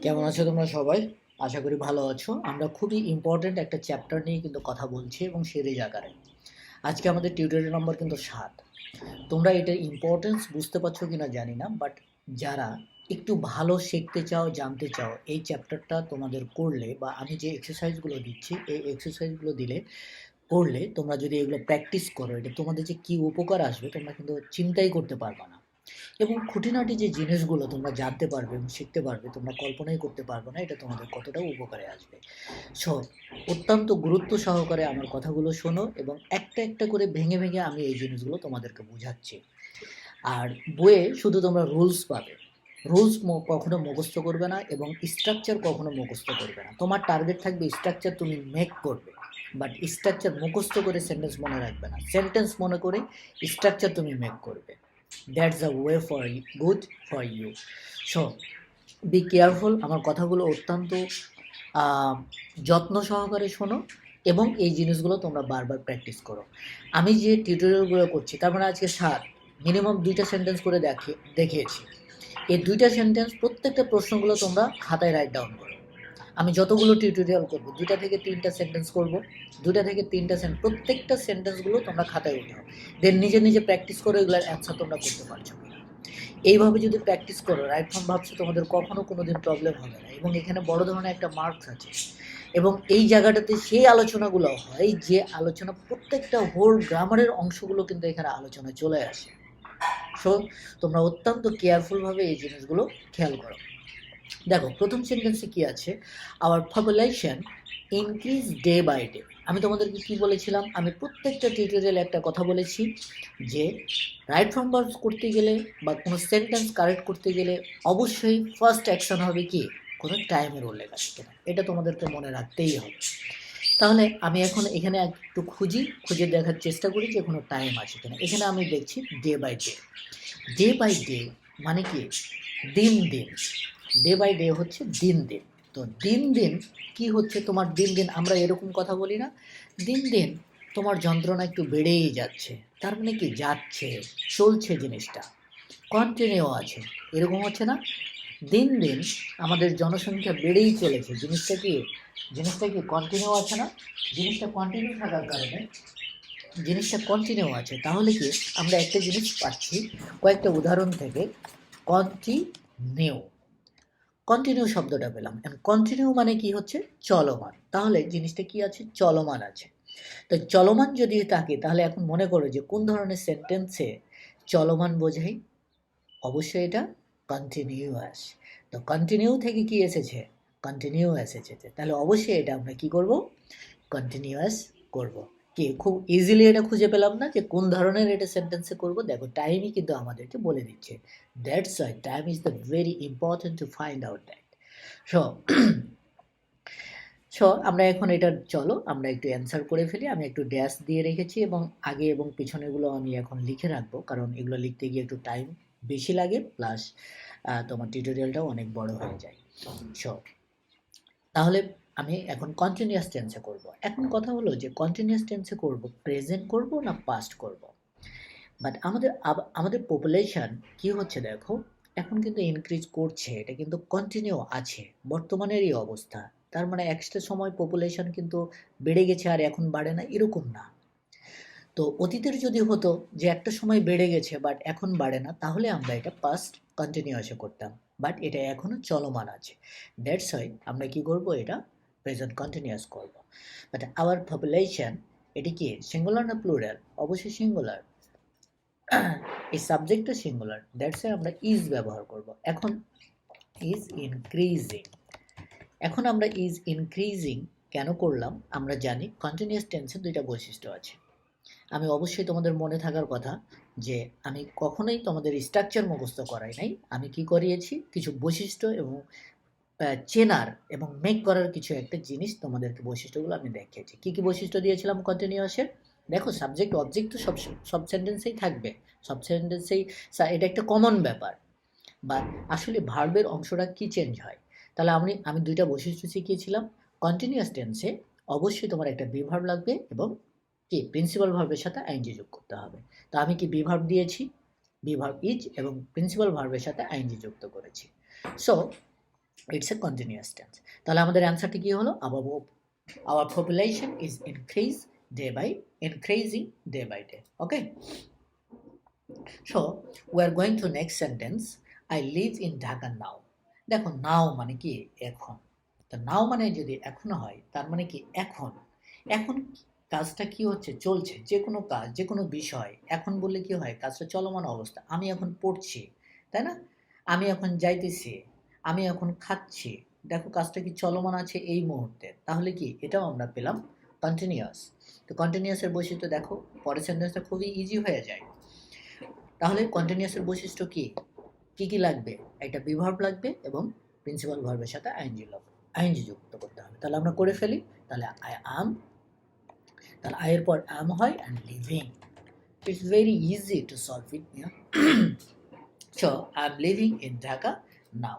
কেমন আছো তোমরা সবাই? আশা করি ভালো আছো। আমরা খুবই ইম্পর্টেন্ট একটা চ্যাপ্টার নিয়ে কিন্তু কথা বলছি এবং সিরিজ আকারে। আজকে আমাদের টিউটোরিয়াল নম্বর কিন্তু 7। তোমরা এটার ইম্পর্টেন্স বুঝতে পারছো কিনা জানি না, বাট যারা একটু ভালো শিখতে চাও, জানতে চাও, এই চ্যাপ্টারটা তোমাদের করলে বা আমি যে এক্সারসাইজগুলো দিচ্ছি এই এক্সারসাইজগুলো দিলে করলে তোমরা যদি এগুলো প্র্যাকটিস করো, এটা তোমাদের যে কী উপকার আসবে তোমরা কিন্তু চিন্তাই করতে পারবে না। এবং খুঁটিনাটি যে জিনিসগুলো তোমরা জানতে পারবে এবং শিখতে পারবে তোমরা কল্পনাই করতে পারবে না এটা তোমাদের কতটা উপকারে আসবে। সো অত্যন্ত গুরুত্ব সহকারে আমার কথাগুলো শোনো এবং একটা একটা করে ভেঙে ভেঙে আমি এই জিনিসগুলো তোমাদেরকে বোঝাচ্ছি। আর বইয়ে শুধু তোমরা রুলস পাবে, রুলস কখনো মুখস্থ করবে না এবং স্ট্রাকচার কখনো মুখস্থ করবে না। তোমার টার্গেট থাকবে স্ট্রাকচার তুমি মেক করবে, বাট স্ট্রাকচার মুখস্থ করে সেন্টেন্স মনে রাখবে না, সেন্টেন্স মনে করে স্ট্রাকচার তুমি মেক করবে। That's the way for good for you. So be careful, আমার কথাগুলো অত্যন্ত যত্ন সহকারে শোনো এবং এই জিনিসগুলো তোমরা বারবার প্র্যাকটিস করো। আমি যে টিউটোরিয়ালগুলো করছি তার মানে আজকে 7 মিনিমাম 2টা সেন্টেন্স করে দেখিয়েছি। এই 2টা সেন্টেন্স প্রত্যেকটা প্রশ্নগুলো তোমরা খাতায় রাইট ডাউন করো। আমি যতগুলো টিউটোরিয়াল করবো 2টা থেকে 3টা সেন্টেন্স করবো, 2টা থেকে 3টা প্রত্যেকটা সেন্টেন্সগুলো তোমরা খাতায় উঠাও। দেন নিজে নিজে প্র্যাকটিস করো এগুলোর অ্যান্সার তোমরা করতে পারছো কিনা। এইভাবে যদি প্র্যাকটিস করো রাইট ফর্ম ভাবছো তোমাদের কখনো কোনো দিন প্রবলেম হবে না। এবং এখানে বড় ধরনের একটা মার্কস আছে এবং এই জায়গাটাতে সেই আলোচনাগুলো হয় যে আলোচনা প্রত্যেকটা হোল গ্রামারের অংশগুলো কিন্তু এখানে আলোচনায় চলে আসে। সো তোমরা অত্যন্ত কেয়ারফুলভাবে এই জিনিসগুলো খেয়াল করো। দেখো প্রথম সেন্টেন্সে কি আছে, our population increase day by day. আমি তোমাদেরকে কি বলেছিলাম, আমি প্রত্যেকটা টিউটোরিয়ালে একটা কথা বলেছি যে রাইট ফর্ম ভার্বস করতে গেলে বা কোনো সেন্টেন্স কারেক্ট করতে গেলে অবশ্যই ফার্স্ট অ্যাকশন হবে কি, কোনো টাইমের উল্লেখ আছে কিনা, এটা তোমাদেরকে মনে রাখতেই হবে। তাহলে আমি এখন এখানে একটু খুঁজে দেখার চেষ্টা করি যে কোনো টাইম আছে কিনা। এখানে আমি দেখছি day by day. Day by day মানে কি, দিন দিন। ডে বাই ডে হচ্ছে দিন দিন। তো দিন দিন কি হচ্ছে তোমার, দিন দিন আমরা এরকম কথা বলি না, দিন দিন তোমার যন্ত্রণা একটু বেড়েই যাচ্ছে, তার মানে কি যাচ্ছে, চলছে, জিনিসটা কন্টিনিউ আছে, এরকম হচ্ছে না। দিন দিন আমাদের জনসংখ্যা বেড়েই চলেছে, জিনিসটা কি কন্টিনিউ আছে না। জিনিসটা কন্টিনিউ থাকার কারণে জিনিসটা কন্টিনিউ আছে, তাহলে কি আমরা একটা জিনিস পাচ্ছি কয়েকটা উদাহরণ থেকে। কন্টিনিউ, কন্টিনিউ শব্দটা পেলাম। কন্টিনিউ মানে কি হচ্ছে, চলমান। তাহলে জিনিসটা কি আছে, চলমান আছে। তো চলমান যদি থাকে তাহলে এখন মনে করো যে কোন ধরনের সেন্টেন্সে চলমান বোঝাই, অবশ্যই এটা কন্টিনিউয়াস। তো কন্টিনিউ থেকে কি এসেছে, কন্টিনিউ এসেছে, তাহলে অবশ্যই এটা আমরা কি করব, কন্টিনিউয়াস করব। কি খুব ইজিলি এটা খুঁজে পেলাম না যে কোন ধরনের এটা সেন্টেন্সে করব। দেখো টাইমই কিন্তু আমাদেরকে বলে দিচ্ছে। That's why time is the very important to find out that. So so আমরা এখন এটা চলো আমরা একটু অ্যান্সার করে ফেলি। আমি একটু ড্যাশ দিয়ে রেখেছি এবং আগে এবং পিছনেগুলো আমি এখন লিখে রাখবো, কারণ এগুলো লিখতে গিয়ে একটু টাইম বেশি লাগে, প্লাস তোমার টিউটোরিয়ালটাও অনেক বড় হয়ে যায়। সো তাহলে আমি এখন কন্টিনিউয়াস টেন্সে করব। এখন কথা হলো যে কন্টিনিউয়াস টেন্সে করব, প্রেজেন্ট করব না পাস্ট করব। বাট আমাদের পপুলেশন কি হচ্ছে দেখো, এখন কিন্তু ইনক্রিজ করছে, এটা কিন্তু কন্টিনিউ আছে বর্তমানের এই অবস্থা। তার মানে একটা সময় পপুলেশন কিন্তু বেড়ে গেছে আর এখন বাড়ে না, এরকম না। তো অতীতের যদি হতো যে একটা সময় বেড়ে গেছে বাট এখন বাড়ে না, তাহলে আমরা এটা পাস্ট কন্টিনিউয়াসে করতাম। বাট এটা এখনও চলমান আছে, দ্যাটস ওয়াই আমরা কি করব, এটা প্রেজেন্ট কন্টিনিউয়াস করব। বাট আওয়ার পপুলেশন, এটি কি সিঙ্গুলার না প্লুরাল, অবশ্যই সিঙ্গুলার। এই সাবজেক্টটা সিঙ্গুলার, দ্যাটস ওয়াই আমরা ইজ ব্যবহার করব। এখন ইজ ইনক্রিজিং, এখন আমরা ইজ ইনক্রিজিং কেন করলাম, আমরা জানি কন্টিনিউয়াস টেন্সের দুইটা বৈশিষ্ট্য আছে। আমি অবশ্যই তোমাদের মনে থাকার কথা যে আমি কখনোই তোমাদের স্ট্রাকচার মুখস্থ করাই নাই, আমি কি করিয়েছি কিছু বৈশিষ্ট্য এবং চেনার এবং মেক করার কিছু একটা জিনিস তোমাদেরকে বৈশিষ্ট্যগুলো আমি দেখিয়েছি। কী কী বৈশিষ্ট্য দিয়েছিলাম কন্টিনিউয়াসের, দেখো সাবজেক্ট অবজেক্ট তো সব সেন্টেন্সেই থাকবে, সব সেন্টেন্সেই এটা একটা কমন ব্যাপার। বা আসলে ভার্বের অংশটা কি চেঞ্জ হয়, তাহলে আমি দুইটা বৈশিষ্ট্য শিখিয়েছিলাম। কন্টিনিউয়াস টেন্সে অবশ্যই তোমার একটা বি ভার্ব লাগবে এবং কি প্রিন্সিপাল ভার্বের সাথে আইএনজি যোগ করতে হবে। তো আমি কি বি ভার্ব দিয়েছি, বি ভার্ব ইজ এবং প্রিন্সিপাল ভার্বের সাথে আইএনজি যুক্ত করেছি। So it's a continuous tense. তাহলে আমাদের অ্যান্সারটি কি হলো? Our population is increasing day by day. Okay, so we are going to next sentence. I live in Dhaka now. দেখো নাও মানে কি এখন, তো নাও মানে যদি এখন হয় তার মানে কি এখন, এখন কাজটা কি হচ্ছে, চলছে, যে কোনো কাজ যে কোনো বিষয় এখন বললে কি হয়, কাজটা চলমান অবস্থা। আমি এখন পড়ছি, তাই না? আমি এখন যাইতেছি, আমি এখন খাচ্ছি, দেখো কাজটা কি চলমান আছে এই মুহূর্তে, তাহলে কি এটাও আমরা পেলাম কন্টিনিউয়াস। তো কন্টিনিউয়াসের বৈশিষ্ট্য দেখো, পরের সেন্টেন্সটা খুবই ইজি হয়ে যায়। তাহলে কন্টিনিউয়াসের বৈশিষ্ট্য কি কি লাগবে? একটা বিভার্ব লাগবে এবং প্রিন্সিপাল ভার্বের সাথে আইএনজি যুক্ত করতে হবে। তাহলে আমরা করে ফেলি। তাহলে আই অ্যাম, তাহলে আই এর পর অ্যাম হয় and living. It's very easy to solve it. So I am living in Dhaka now.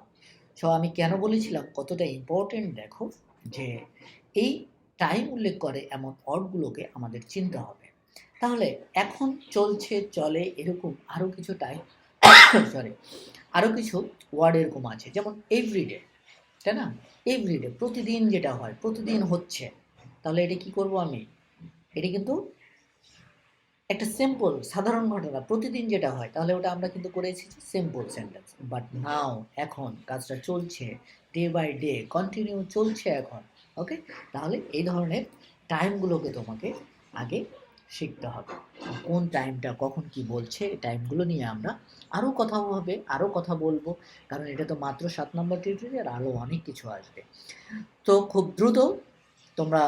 So আমি কেন বলেছিলাম কতটা ইম্পর্টেন্ট, দেখো যে এই টাইম উল্লেখ করে এমন ওয়ার্ডগুলোকে আমাদের চিনতে হবে। তাহলে এখন, চলছে, চলে, এরকম আরও কিছু টাইম সরি আরও কিছু ওয়ার্ড এরকম আছে, যেমন এভরিডে, তাই না? এভরিডে প্রতিদিন, যেটা হয় প্রতিদিন হচ্ছে, তাহলে এটা কি করব আমি, এটি কিন্তু একটা সিম্পল সাধারণ ঘটনা, প্রতিদিন যেটা হয়, তাহলে ওটা আমরা কিন্তু করে এসেছি সিম্পল সেন্টেন্স। বাট নাও এখন কাজটা চলছে, ডে বাই ডে কন্টিনিউ চলছে এখন। ওকে, তাহলে এই ধরনের টাইমগুলোকে তোমাকে আগে শিখতে হবে, কোন টাইমটা কখন কি বলছে, এই টাইমগুলো নিয়ে আমরা আরও কথা হবে, আরও কথা বলবো, কারণ এটা তো মাত্র 7 নম্বর টিউটোরিয়াল, আরও অনেক কিছু আসবে। তো খুব দ্রুত তোমরা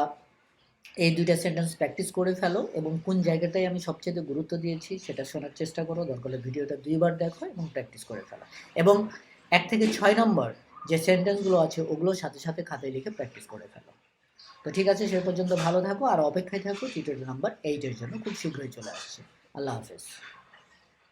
এই দুইটা সেন্টেন্স প্র্যাকটিস করে ফেলো এবং কোন জায়গাটায় আমি সবচেয়ে গুরুত্ব দিয়েছি সেটা শোনার চেষ্টা করো, দরকার হলে ভিডিওটা 2 বার দেখো এবং প্র্যাকটিস করে ফেলো। এবং 1 থেকে 6 নম্বর যে সেন্টেন্সগুলো আছে ওগুলো সাথে সাথে খাতায় লিখে প্র্যাকটিস করে ফেলো। তো ঠিক আছে, সে পর্যন্ত ভালো থাকো আর অপেক্ষায় থাকো টিউটোরিয়াল নাম্বার 8 এর জন্য, খুব শীঘ্রই চলে আসছে। আল্লাহ হাফেজ।